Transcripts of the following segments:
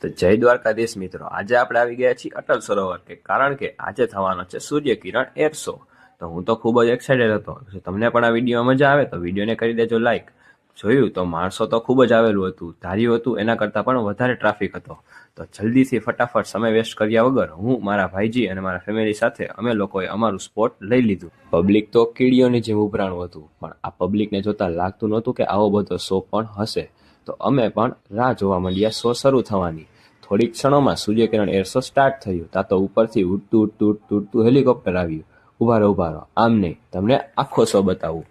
તો જય દ્વારકાધીશ મિત્રો, આજે આપણે આવી ગયા છીએ અટલ સરોવર કે કારણ કે આજે થવાનો છે સૂર્યકિરણ એર શો. તો હું તો ખૂબ જ એક્સાઇટેડ હતો. જો તમને પણ આ વિડીયોમાં મજા આવે તો વિડીયોને કરી દેજો લાઈક. જોયું તો માણસો તો ખૂબ જ આવેલું હતું, ધાર્યું હતું એના કરતાં પણ વધારે ટ્રાફિક હતો. તો જલ્દીથી ફટાફટ સમય વેસ્ટ કર્યા વગર હું, મારા ભાઈજી અને મારા ફેમિલી સાથે અમે લોકોએ અમારું સ્પોટ લઈ લીધું. પબ્લિક તો કીડીઓની જેમ ઉભરાણું હતું, પણ આ પબ્લિકને જોતા લાગતું નહોતું કે આવો બધો શો પણ હશે. તો અમે પણ રાહ જોવા માંડ્યા શો શરૂ થવાની. થોડીક ક્ષણોમાં સૂર્યકિરણ એર શો સ્ટાર્ટ થયું. તા તો ઉપરથી ઉડતું હેલિકોપ્ટર આવ્યું. ઉભા રહો, આમ નહીં, તમને આખો શો બતાવું.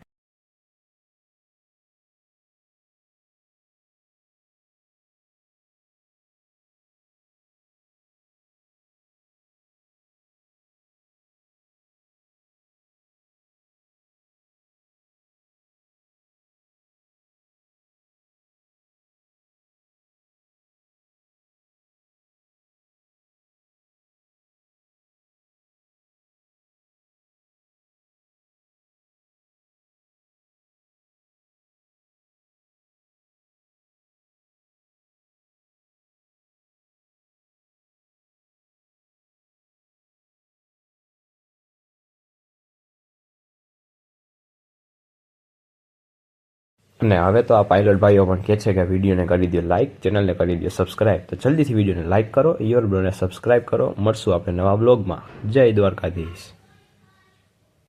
અને હવે તો આ પાયલોટ ભાઈઓ પણ કહે છે કે વિડીયોને કરી દો લાઇક, ચેનલને કરી દો સબસ્ક્રાઇબ. તો જલ્દીથી વિડીયોને લાઇક કરો, યોર બ્રોને સબસ્ક્રાઇબ કરો. મળશું આપણે નવા બ્લોગમાં. જય દ્વારકાધીશ.